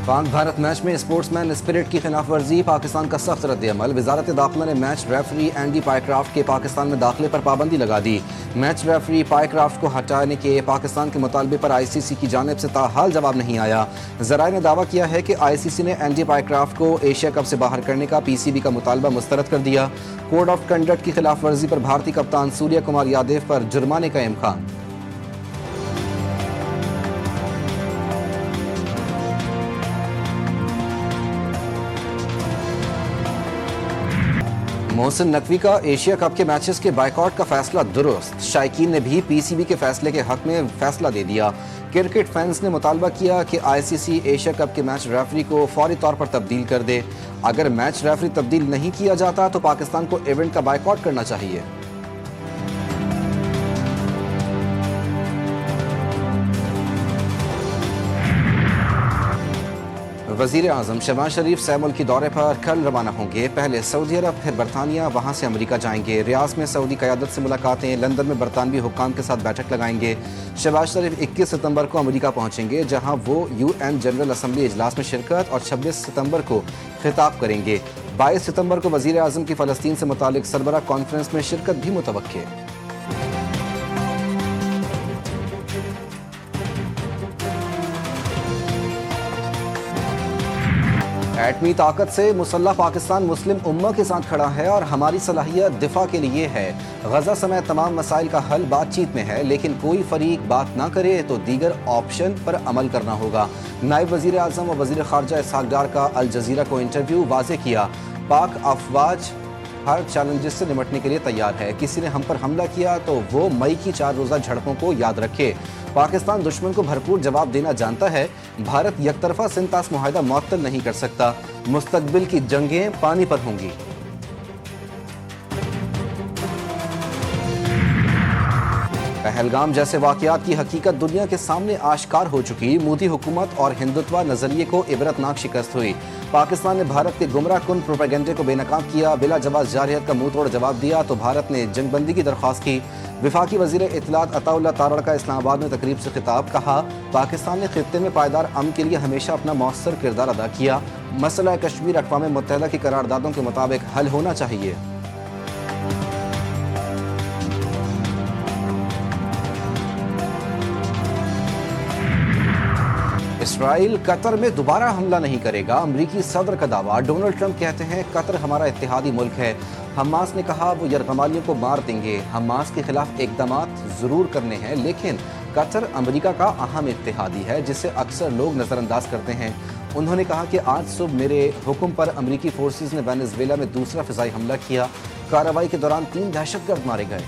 Pak Bharat match में sportsman spirit की खिलाफ वर्जी, पाकिस्तान का सख्त रद्द-ए-अमल। वजारत दाखिला ने मैच रेफरी एंडी पायक्राफ्ट के पाकिस्तान में दाखिले पर पाबंदी लगा दी। मैच रेफरी पायक्राफ्ट को हटाने के पाकिस्तान के मुतालबे पर ICC की जानिब से ताहाल जवाब नहीं आया। ज़राए ने दावा किया है कि ICC ने एंडी पायक्राफ्ट को एशिया कप से बाहर करने का PCB का मुतालबा मुस्तरद कर दिया। कोड ऑफ कंडक्ट की खिलाफ वर्जी पर भारतीय कप्तान सूर्य कुमार यादव पर जुर्माने का इम्कान। मोहसिन नकवी का एशिया कप के मैचेस के बाइकआउट का फैसला दुरुस्त। शायकीन ने भी PCB के फैसले के हक में फैसला दे दिया। क्रिकेट फैंस ने मुतालबा किया कि ICC एशिया कप के मैच रेफरी को फौरी तौर पर तब्दील कर दे। अगर मैच रेफरी तब्दील नहीं किया जाता तो पाकिस्तान को इवेंट का बाइकआउट करना चाहिए। वज़ीर आज़म शहबाज शरीफ से मुल्की दौरे पर कल रवाना होंगे। पहले सऊदी अरब, फिर बरतानिया, वहाँ से अमेरिका जाएंगे। रियाद में सऊदी क़यादत से मुलाकातें, लंदन में बरतानवी हुक्काम के साथ बैठक लगाएंगे। शहबाज शरीफ 21 सितंबर को अमेरिका पहुँचेंगे, जहाँ वो UN जनरल असम्बली इजलास में शिरकत और 26 सितंबर को खिताब करेंगे। 22 सितंबर को वज़ीर आज़म की फ़लस्तीन से मुतालिक सरबराह कॉन्फ्रेंस में शिरकत भी मुतवक्के। एटमी ताकत से मुसल्लह पाकिस्तान मुस्लिम उम्मा के साथ खड़ा है और हमारी सलाहियत दिफा के लिए है। गजा समेत तमाम मसाइल का हल बातचीत में है, लेकिन कोई फरीक बात ना करे तो दीगर ऑप्शन पर अमल करना होगा। नायब वज़ीर आज़म और वज़ीर ख़ारजा इसहाक़ डार का अल जज़ीरा को इंटरव्यू वाज़े किया। पाक अफवाज हर चैलेंजेस से निपटने के लिए तैयार है। किसी ने हम पर हमला किया तो वो मई की 4 रोज़ा झड़पों को याद रखे। पाकिस्तान दुश्मन को भरपूर जवाब देना जानता है। भारत यकतरफा सिंतास मुआहदा मुअत्तल नहीं कर सकता। मुस्तकबिल की जंगें पानी पर होंगी। पहलगाम जैसे वाक़यात की हकीकत दुनिया के सामने आश्कार हो चुकी। मोदी हुकूमत और हिंदुत्व नजरिए को इबरतनाक शिकस्त हुई। पाकिस्तान ने भारत के गुमराह कुन प्रोपेगेंडे को बेनकाब किया। बिला जवाब जारहियत का मुंह तोड़ जवाब दिया तो भारत ने जंगबंदी की दरख्वास्त की। वफाकी वज़ीर इत्तलात अताउल्लाह तारड़ का इस्लामाबाद में तकरीब से खिताब। कहा, पाकिस्तान ने खित्ते में पायदार अमन के लिए हमेशा अपना मौसर किरदार अदा किया। मसला कश्मीर अक़वाम मुत्तहिदा की करारदादों के मुताबिक हल होना चाहिए। इसराइल कतर में दोबारा हमला नहीं करेगा, अमरीकी सदर का दावा। डोनाल्ड ट्रंप कहते हैं कतर हमारा इत्तेहादी मुल्क है। हमास ने कहा वो यरगमालियों को मार देंगे। हमास के खिलाफ इक़दामात ज़रूर करने हैं, लेकिन कतर अमरीका का अहम इत्तेहादी है जिसे अक्सर लोग नज़रअंदाज करते हैं। उन्होंने कहा कि आज सुबह मेरे हुक्म पर अमरीकी फोर्सेस ने वेनेज़ुएला में दूसरा फ़िज़ाई हमला किया। कार्रवाई के दौरान 3 दहशतगर्द मारे गए।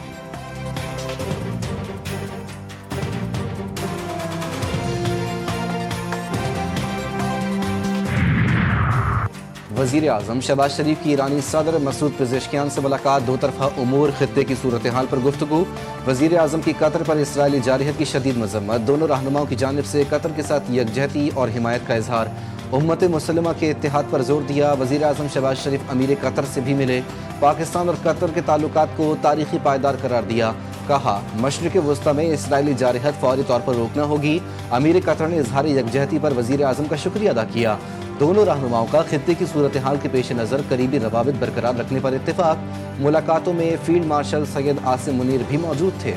वज़ीर आज़म शहबाज शरीफ की ईरानी सदर मसूद पेज़ेशकियान से मुलाकात। दो तरफ़ा उमूर, खित्ते की सूरत हाल पर गुफ्तगू। वज़ीर आज़म की कतर पर इसराइली जारहियत की शदीद मज़म्मत। दोनों रहनुमाओं की जानिब से कतर के साथ यकजहती और हिमायत का इजहार। उम्मत मुसलिमा के इत्तेहाद पर जोर दिया। वज़ीर आज़म शहबाज शरीफ अमीर कतर से भी मिले। पाकिस्तान और कतर के ताल्लुकात को तारीखी पायदार करार दिया। कहा, मशरिक़ वुस्ता में इसराइली जारहियत फौरी तौर पर रोकना होगी। अमीर कतर ने इजहार यकजहती पर वज़ीर आज़म का शुक्रिया अदा किया। दोनों रहनुमाओं का खित्ते की सूरत हाल के पेश नज़र करीबी रवाबित बरकरार रखने पर इत्तेफाक। मुलाकातों में फील्ड मार्शल सैयद आसिम मुनीर भी मौजूद थे।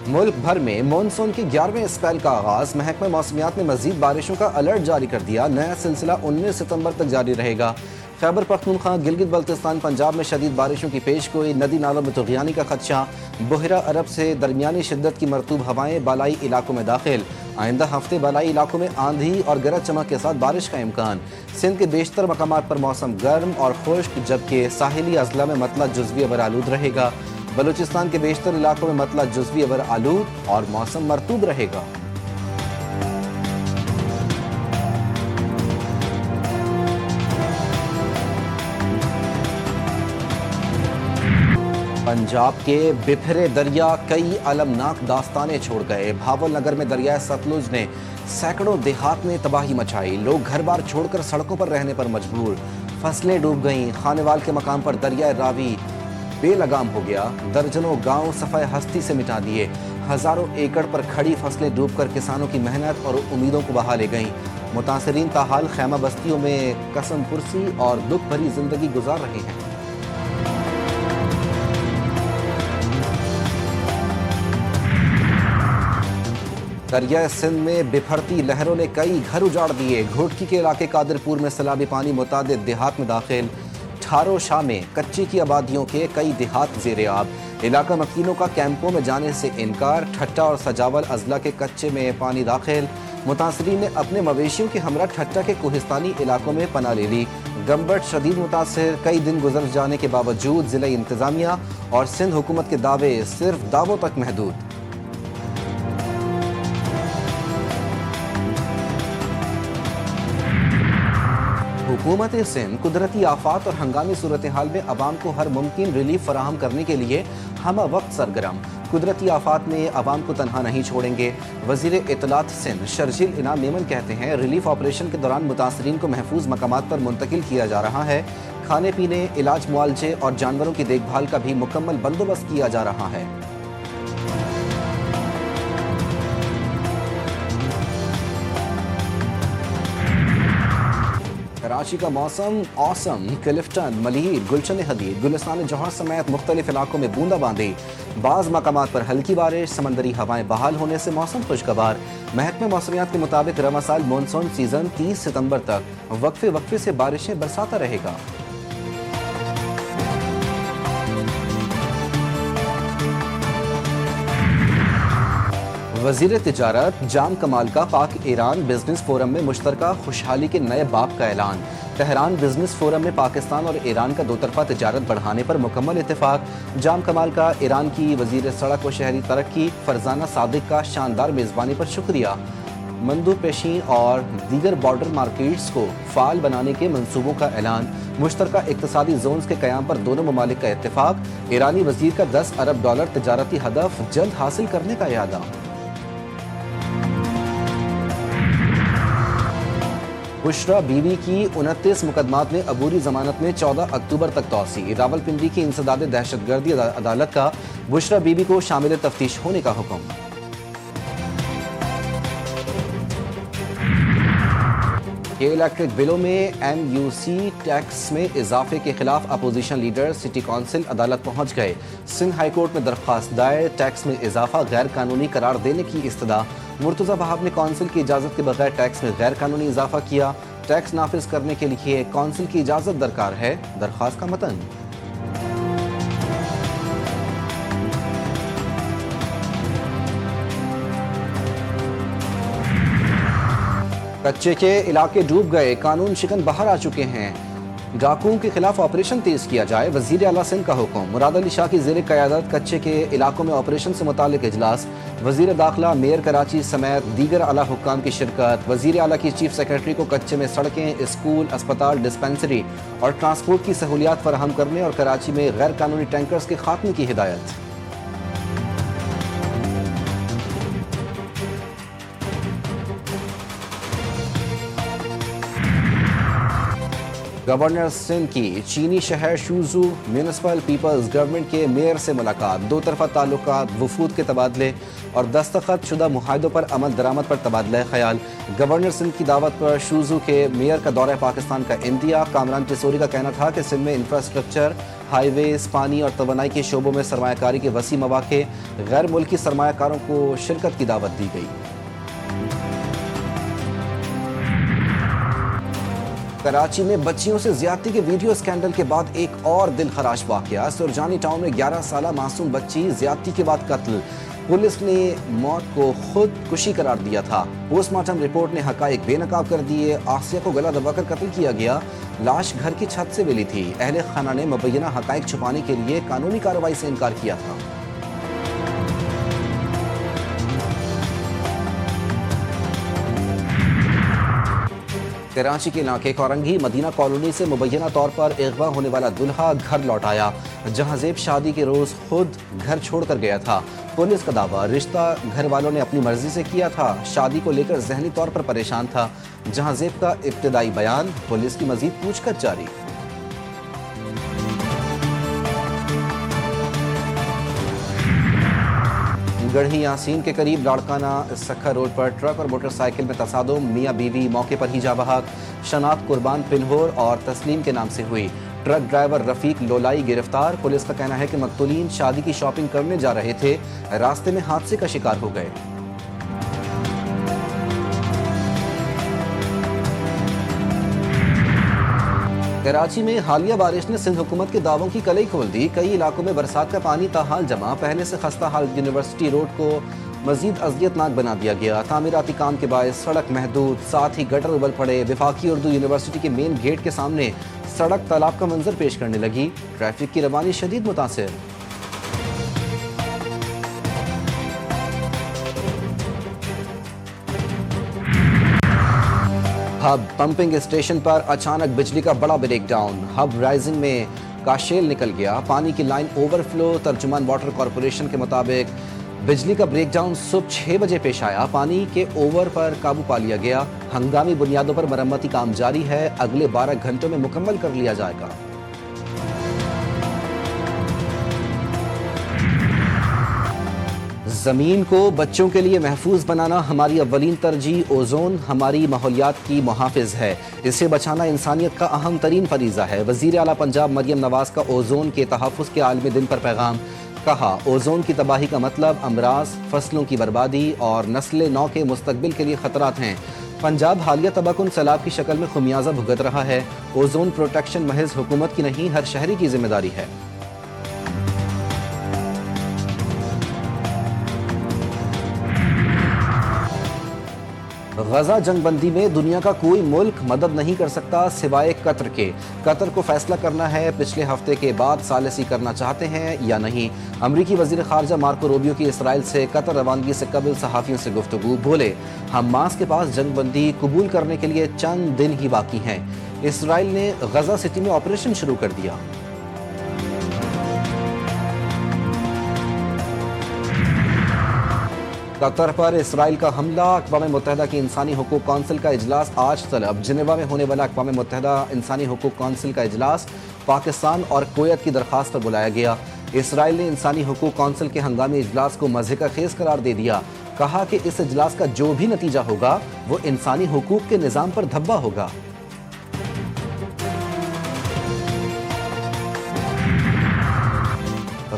मुल्क भर में मानसून के 11वें स्पेल का आगाज। महकमा मौसमियात ने मजीद बारिशों का अलर्ट जारी कर दिया। नया सिलसिला 19 सितंबर तक जारी रहेगा। खैबर पख्तूनख्वा, गिलगित बल्तिस्तान, पंजाब में शदीद बारिशों की पेशगोई। नदी नालों में तुग़यानी का खदशा। बुहरा अरब से दरमियानी शिद्दत की मरतूब हवाएं बालाई इलाकों में दाखिल। आइंदा हफ्ते बालाई इलाकों में आंधी और गरज चमक के साथ बारिश का इम्कान। सिंध के बेशतर मकामात पर मौसम गर्म और खुश्क, जबकि साहिली अजला में मतला जुज़वी अबर आलूद रहेगा। बलूचिस्तान के बेशतर इलाकों में मतला जुज़वी अबर आलूद और मौसम मरतूब रहेगा। पंजाब के बिफरे दरिया कई अलमनाक दास्तानें छोड़ गए। भावल नगर में दरिया सतलुज ने सैकड़ों देहात में तबाही मचाई। लोग घर बार छोड़कर सड़कों पर रहने पर मजबूर। फसलें डूब गईं। खानेवाल के मकाम पर दरिया रावी بے لگام ہو گیا، درجنوں گاؤں صفائے ہستی سے مٹا دیے، ہزاروں ایکڑ پر کھڑی فصلیں ڈوب کر کسانوں کی محنت اور امیدوں کو بہا لے گئیں۔ متاثرین تاحال خیمہ بستیوں میں قسم پرسی اور دکھ بھری زندگی گزار رہے ہیں۔ دریائے سندھ میں بپھرتی لہروں نے کئی گھر اجاڑ دیے، گھوٹکی کے علاقے قادر پور میں سیلابی پانی متعدد دیہات میں داخل، ٹھارو شاہ میں کچی کی آبادیوں کے کئی دیہات زیر آب، علاقہ مکینوں کا کیمپوں میں جانے سے انکار، ٹھٹا اور سجاول اضلاع کے کچے میں پانی داخل، متاثرین نے اپنے مویشیوں کے ہمراہ ٹھٹا کے کوہستانی علاقوں میں پناہ لے لی، گمبٹ شدید متاثر، کئی دن گزر جانے کے باوجود ضلعی انتظامیہ اور سندھ حکومت کے دعوے صرف دعووں تک محدود۔ حکومت سندھ قدرتی آفات اور ہنگامی صورتحال میں عوام کو ہر ممکن ریلیف فراہم کرنے کے لیے ہمہ وقت سرگرم، قدرتی آفات میں عوام کو تنہا نہیں چھوڑیں گے۔ وزیر اطلاعات سندھ شرجیل انعام میمن کہتے ہیں ریلیف آپریشن کے دوران متاثرین کو محفوظ مقامات پر منتقل کیا جا رہا ہے، کھانے پینے، علاج معالجے اور جانوروں کی دیکھ بھال کا بھی مکمل بندوبست کیا جا رہا ہے۔ کراچی کا موسم اوسم، کلفٹن، ملیر، گلشن حدید، گلستان جوہر سمیت مختلف علاقوں میں بوندا باندی، بعض مقامات پر ہلکی بارش، سمندری ہوائیں بحال ہونے سے موسم خوشگوار۔ محکمہ موسمیات کے مطابق رواں سال مونسون سیزن 30 ستمبر تک وقفے سے بارشیں برساتا رہے گا۔ وزیر تجارت جام کمال کا پاک ایران بزنس فورم میں مشترکہ خوشحالی کے نئے باب کا اعلان۔ تہران بزنس فورم میں پاکستان اور ایران کا دوطرفہ تجارت بڑھانے پر مکمل اتفاق۔ جام کمال کا ایران کی وزیر سڑک و شہری ترقی فرزانہ صادق کا شاندار میزبانی پر شکریہ۔ مندو پیشین اور دیگر بارڈر مارکیٹس کو فعال بنانے کے منصوبوں کا اعلان۔ مشترکہ اقتصادی زونز کے قیام پر دونوں ممالک کا اتفاق۔ ایرانی وزیر کا $10 ارب تجارتی ہدف جلد حاصل کرنے کا اعادہ۔ بشرا بی بی کی 29 مقدمات میں عبوری ضمانت میں 14 اکتوبر تک توسیع۔ راولپنڈی کی انسداد دہشت گردی عدالت کا بشرا بی بی کو شامل تفتیش ہونے کا حکم۔ الیکٹرک بلوں میں MUC ٹیکس میں اضافے کے خلاف اپوزیشن لیڈر سٹی کونسل عدالت پہنچ گئے۔ سندھ ہائی کورٹ میں درخواست دائر، ٹیکس میں اضافہ غیر قانونی قرار دینے کی استدعا۔ مرتضی وہاب نے کونسل کی اجازت کے بغیر ٹیکس میں غیر قانونی اضافہ کیا، ٹیکس نافذ کرنے کے لیے کونسل کی اجازت درکار ہے، درخواست کا متن۔ کچے کے علاقے ڈوب گئے، قانون شکن باہر آ چکے ہیں، ڈاکوؤں کے خلاف آپریشن تیز کیا جائے، وزیر اعلیٰ سندھ کا حکم۔ مراد علی شاہ کی زیر قیادت کچے کے علاقوں میں آپریشن سے متعلق اجلاس، وزیر داخلہ، میئر کراچی سمیت دیگر اعلیٰ حکام کی شرکت۔ وزیر اعلیٰ کی چیف سیکرٹری کو کچے میں سڑکیں، اسکول، اسپتال، ڈسپنسری اور ٹرانسپورٹ کی سہولیات فراہم کرنے اور کراچی میں غیر قانونی ٹینکرز کے خاتمے کی ہدایت۔ گورنر سندھ کی چینی شہر شوزو میونسپل پیپلز گورنمنٹ کے میئر سے ملاقات، دو طرفہ تعلقات، وفود کے تبادلے اور دستخط شدہ معاہدوں پر عمل درآمد پر تبادلہ خیال۔ گورنر سندھ کی دعوت پر شوزو کے میئر کا دورہ پاکستان کا اندیا۔ کامران ٹیسوری کا کہنا تھا کہ سندھ میں انفراسٹرکچر، ہائی ویز، پانی اور توانائی کے شعبوں میں سرمایہ کاری کے وسیع مواقع، غیر ملکی سرمایہ کاروں کو شرکت کی دعوت دی گئی۔ کراچی میں بچیوں سے زیادتی کے ویڈیو اسکینڈل کے بعد ایک اور دل خراش واقعہ، سرجانی ٹاؤن میں 11 سالہ معصوم بچی زیادتی کے بعد قتل، پولیس نے موت کو خود کشی قرار دیا تھا۔ پوسٹ مارٹم رپورٹ نے حقائق بے نقاب کر دیے، آسیہ کو گلا دبا کر قتل کیا گیا، لاش گھر کی چھت سے ملی تھی، اہل خانہ نے مبینہ حقائق چھپانے کے لیے قانونی کارروائی سے انکار کیا تھا۔ کراچی کے علاقے کورنگی مدینہ کالونی سے مبینہ طور پر اغوا ہونے والا دلہا گھر لوٹ آیا، جہاں زیب شادی کے روز خود گھر چھوڑ کر گیا تھا۔ پولیس کا دعویٰ رشتہ گھر والوں نے اپنی مرضی سے کیا تھا، شادی کو لے کر ذہنی طور پر پریشان تھا۔ جہاں زیب کا ابتدائی بیان، پولیس کی مزید پوچھ گچھ جاری۔ गढ़ी यासीन के करीब लाड़काना सखा रोड पर ट्रक और मोटरसाइकिल में तसादुम, मियां बीवी मौके पर ही जा बहक। शनाख्त कुर्बान पिन्होर और तस्लीम के नाम से हुई। ट्रक ड्राइवर रफीक लोलाई गिरफ्तार। पुलिस का कहना है कि मकतूलीन शादी की शॉपिंग करने जा रहे थे, रास्ते में हादसे का शिकार हो गए। कराची में हालिया बारिश ने सिंध हुकूमत के दावों की कलई खोल दी। कई इलाकों में बरसात का पानी ताहाल जमा। पहले से खस्ता हाल यूनिवर्सिटी रोड को मजीद अजियतनाक बना दिया गया। तामीराती काम के बायस सड़क महदूद, साथ ही गटर उबल पड़े। वफाकी उर्दू यूनिवर्सिटी के मेन गेट के सामने सड़क तालाब का मंजर पेश करने लगी। ट्रैफिक की रवानी शदीद मुतासिर। हब पंपिंग स्टेशन पर अचानक बिजली का बड़ा ब्रेकडाउन। हब राइजिंग में काशेल निकल गया। पानी की लाइन ओवरफ्लो। तर्जुमान वाटर कॉरपोरेशन के मुताबिक बिजली का ब्रेकडाउन सुबह 6 बजे पेश आया। पानी के ओवर पर काबू पा लिया गया। हंगामी बुनियादों पर मरम्मती काम जारी है। अगले 12 घंटों में मुकम्मल कर लिया जाएगा। ज़मीन को बच्चों के लिए महफूज बनाना हमारी अव्वलीन तरजीह। ओजोन हमारी माहौलियात की मुहाफिज है, इसे बचाना इंसानियत का अहम तरीन फरीज़ा है। वज़ीर आला पंजाब मरियम नवाज़ का ओजोन के तहफ़्फ़ुज़ के आलमी दिन पर पैगाम। कहा, ओजोन की तबाही का मतलब अमराज, फसलों की बर्बादी और नस्ल नौ के मुस्तकबिल के लिए ख़तरात हैं। पंजाब हालिया तबाहकुन सैलाब की शक्ल में खुमियाजा भुगत रहा है। ओजोन प्रोटेक्शन महज हुकूमत की नहीं, हर शहरी की जिम्मेदारी है। गजा जंगबंदी में दुनिया का कोई मुल्क मदद नहीं कर सकता सिवाय कतर के। कतर को फैसला करना है पिछले हफ्ते के बाद सालिसी करना चाहते हैं या नहीं। अमरीकी वजीर खारजा मार्को रूबियो की इसराइल से कतर रवानगी से कबल सहाफ़ियों से गुफ्तगू। बोले, हमास के पास जंगबंदी कबूल करने के लिए चंद दिन ही बाकी हैं। इसराइल ने गजा सिटी में ऑपरेशन शुरू कर दिया। कतर पर इसराइल का हमला। अक़वाम मुत्तहिदा की इंसानी हुकूक कौंसिल का इजलास आज तलब। जिनेवा में होने वाला अक़वाम मुत्तहिदा इंसानी हुकूक कौंसिल का इजलास पाकिस्तान और कुवैत की दरख्वास्त पर बुलाया गया। इसराइल ने इंसानी हुकूक कौंसिल के हंगामी इजलास को मज़े का खेज करार दे दिया। कहा कि इस इजलास का जो भी नतीजा होगा वो इंसानी हुकूक के निज़ाम पर धब्बा होगा।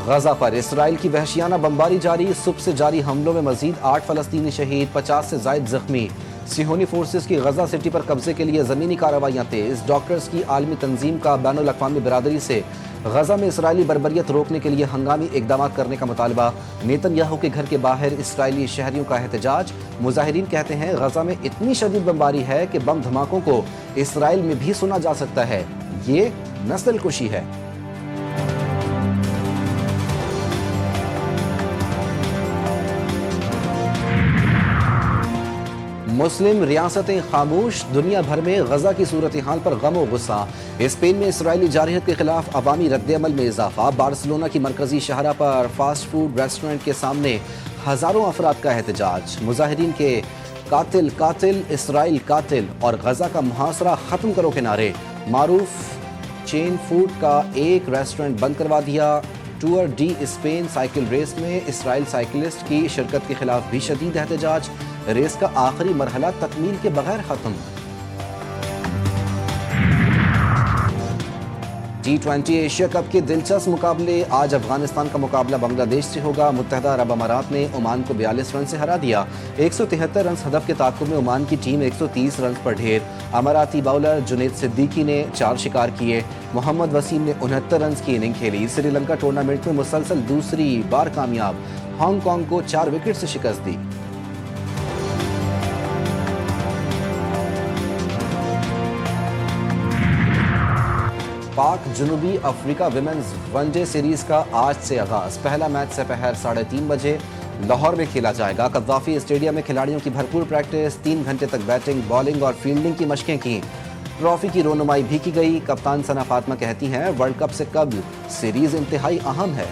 गजा पर इसराइल की वहशियाना बमबारी जारी। सुबह से जारी हमलों में मजीद 8 फ़लस्तीनी शहीद, 50 से ज़ायद जख्मी। सिहोनी फोर्सेस की गजा सिटी पर कब्जे के लिए ज़मीनी कार्रवाइयाँ तेज़। डॉक्टर्स की आलमी तंजीम का बैनुल अक़वामी बिरादरी से गजा में इसराइली बर्बरियत रोकने के लिए हंगामी इक़दाम करने का मुतालबा। नेतन्याहू के घर के बाहर इसराइली शहरियों का एहतजाज। मुजाहिरीन कहते हैं गजा में इतनी शदीद बमबारी है कि बम धमाकों को इसराइल में भी सुना जा सकता है। ये नस्ल कुशी है। मुस्लिम रियासतें खामोश। दुनिया भर में गजा की सूरत हाल पर गम और गुस्सा। स्पेन में इसराइली जारहियत के खिलाफ अवामी रद्द-ए-अमल में इजाफा। बार्सिलोना की मरकजी शहरा पर फास्ट फूड रेस्टोरेंट के सामने हजारों अफराद का एहतजाज। मुजाहिरीन के कातिल कातिल, इसराइल कातिल और गजा का मुहासरा खत्म करो के नारे। मारूफ चेन फूड का एक रेस्टोरेंट बंद करवा दिया। Tour de Spain cycle race में इसराइल साइकिलिस्ट की शिरकत के खिलाफ भी शदीद एहतजाज। रेस का आखिरी मरहला तकमील के बगैर खत्म। T20 एशिया कप के दिलचस्प मुकाबले। आज अफगानिस्तान का मुकाबला बांग्लादेश से होगा। मुत्तहदा अरब अमारात ने ओमान को 42 रन से हरा दिया। 173 रन हदफ के ताक़ुब में ओमान की टीम 130 रन पर ढेर। अमाराती बाउलर जुनैद सिद्दीकी ने 4 शिकार किए। मोहम्मद वसीम ने 69 रन की इनिंग खेली। श्रीलंका टूर्नामेंट में मुसलसल दूसरी बार कामयाब। हांगकांग को 4 विकेट से शिकस्त दी। पाक जनूबी अफ्रीका विमेंस वनडे सीरीज का आज से आगाज। पहला मैच दोपहर 3:30 बजे लाहौर में खेला जाएगा। कद्दाफी स्टेडियम में खिलाड़ियों की भरपूर प्रैक्टिस। 3 घंटे तक बैटिंग, बॉलिंग और फील्डिंग की मशकें की। ट्रॉफी की रोनुमाई भी की गई। कप्तान सना फातिमा कहती हैं, वर्ल्ड कप से कबल सीरीज इंतहाई अहम है।